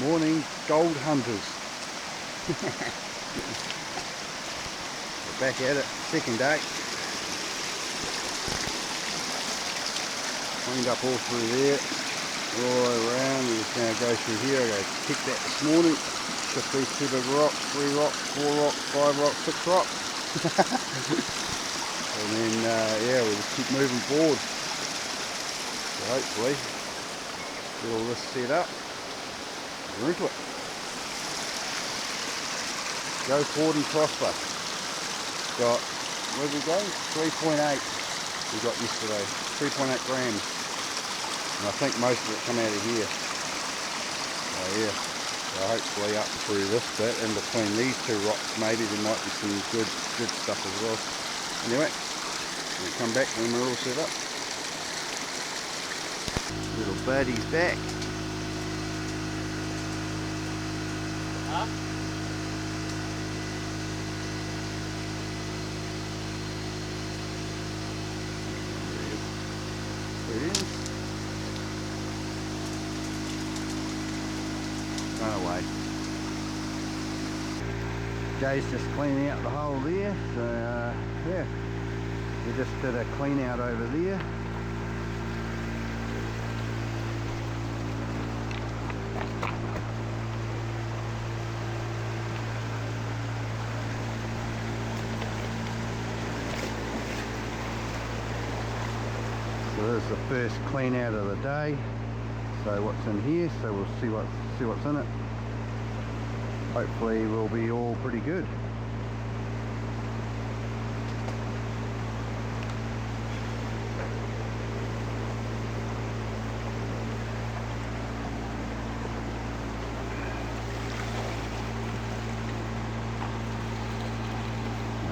Morning gold hunters. We're back at it, second day. Cleaned up all through there, all the way around. We're just going to go through here. I picked that this morning. Shift these 2 big rocks, 3 rocks, 4 rocks, 5 rocks, 6 rocks. And then yeah, we'll just keep moving forward. So hopefully get all this set up. We're into it. Go forward and prosper. Got, where did we go? 3.8 we got yesterday. 3.8 grams. And I think most of it come out of here. So yeah. So hopefully up through this bit, in between these 2 rocks maybe there might be some good stuff as well. Anyway, we'll come back when we're all set up. Little birdie's back. Huh? There it is. Run away. Jay's just cleaning out the hole there, so yeah, we just did a clean out over there. So this is the first clean out of the day. So what's in here? So we'll see what's in it. Hopefully we'll be all pretty good.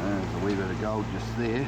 There's a wee bit of gold just there.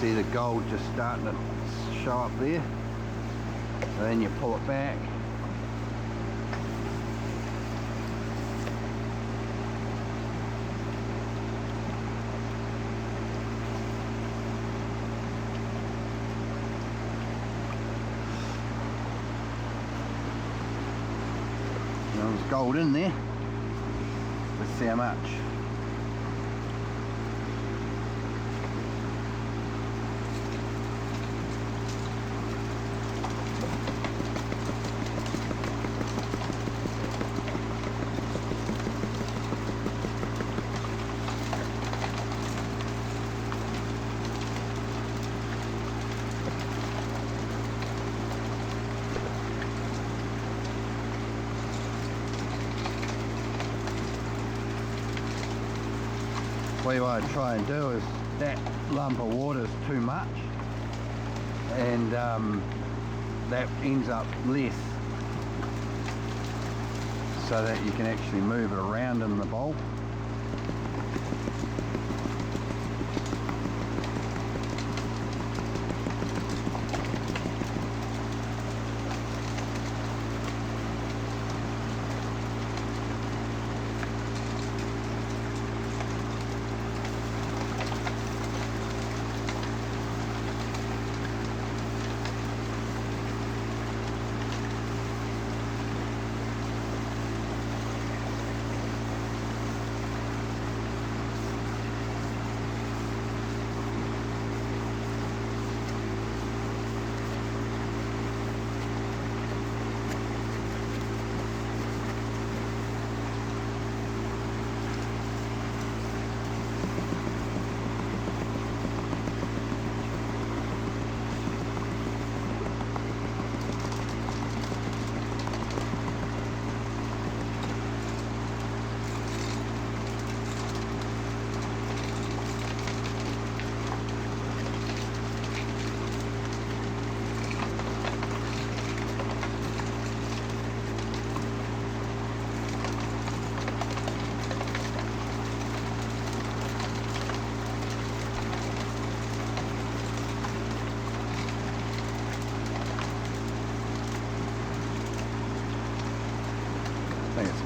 See the gold just starting to show up there. So then you pull it back. There's gold in there. Let's see how much. What I try and do is, that lump of water is too much, and that ends up less, so that you can actually move it around in the bowl.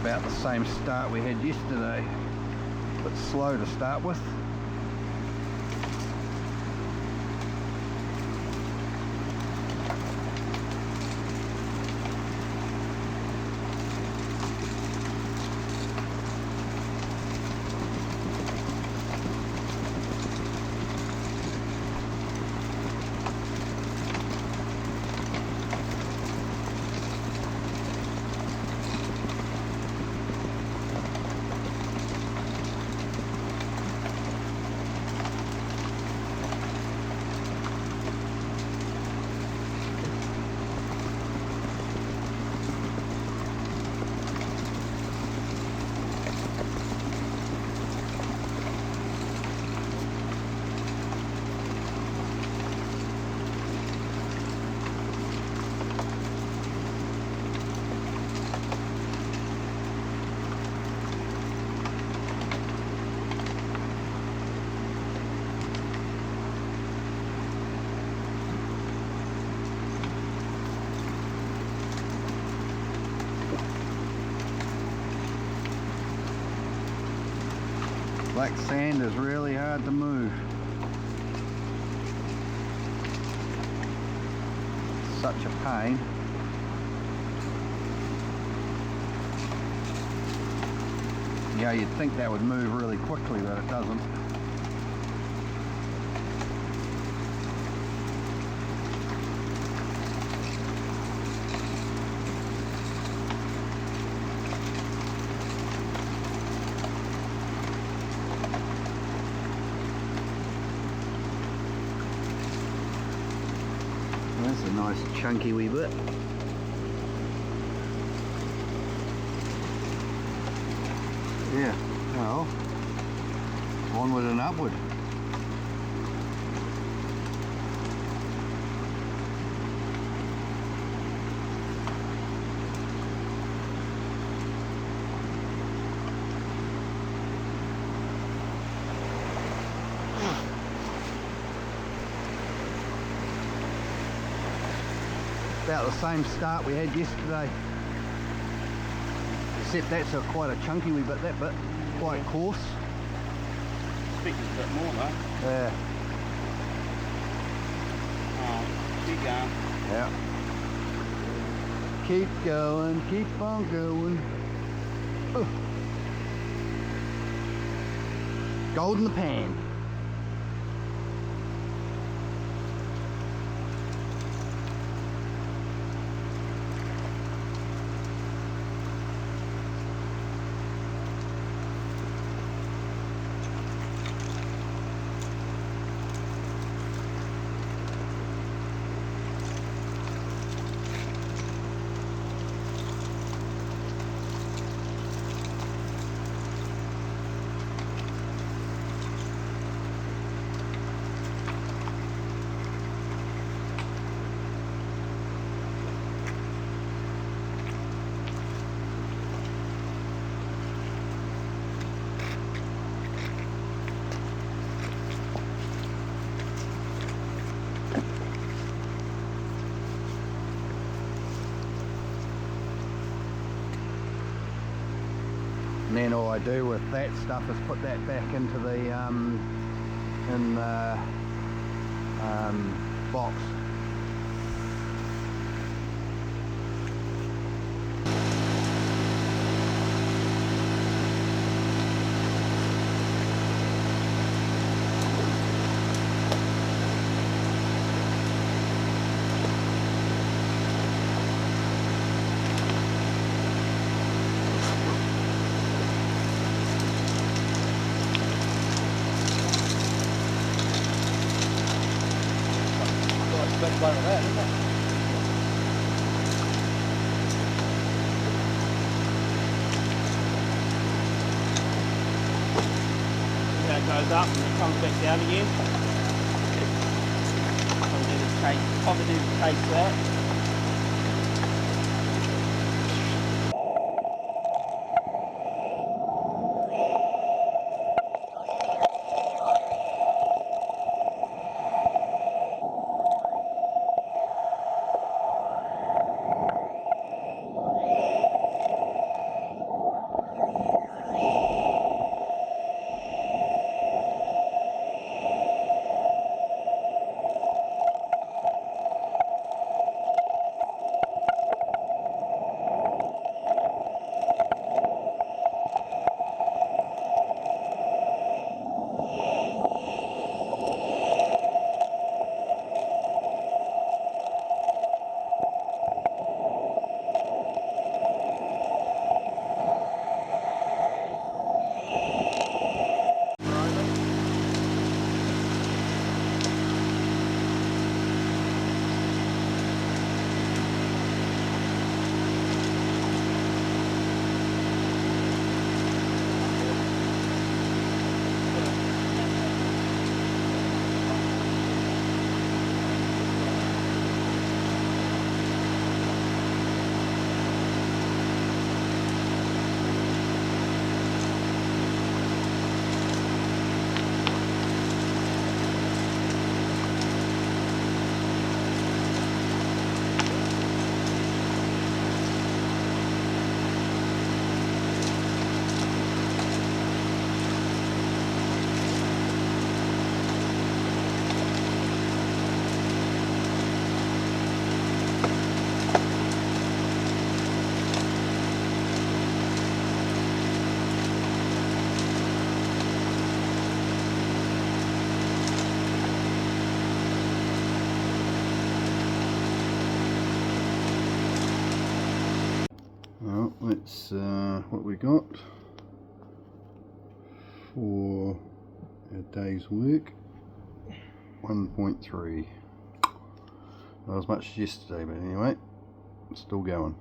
About the same start we had yesterday, but slow to start with. Black sand is really hard to move. Such a pain. Yeah, you'd think that would move really quickly, but it doesn't. That's a nice chunky wee bit. Yeah, well, onward and upward. About the same start we had yesterday, except that's quite a chunky wee bit, that bit, quite coarse. Expected a bit more though. Yeah. Oh, keep going. Yeah. Keep going, keep on going. Ooh. Gold in the pan. And then all I do with that stuff is put that back into the box. Bit like that, isn't it? Yeah, it goes up and it comes back down again. Probably do taste that. Well, that's what we got for a day's work. 1.3. Not as much as yesterday, but anyway, it's still going.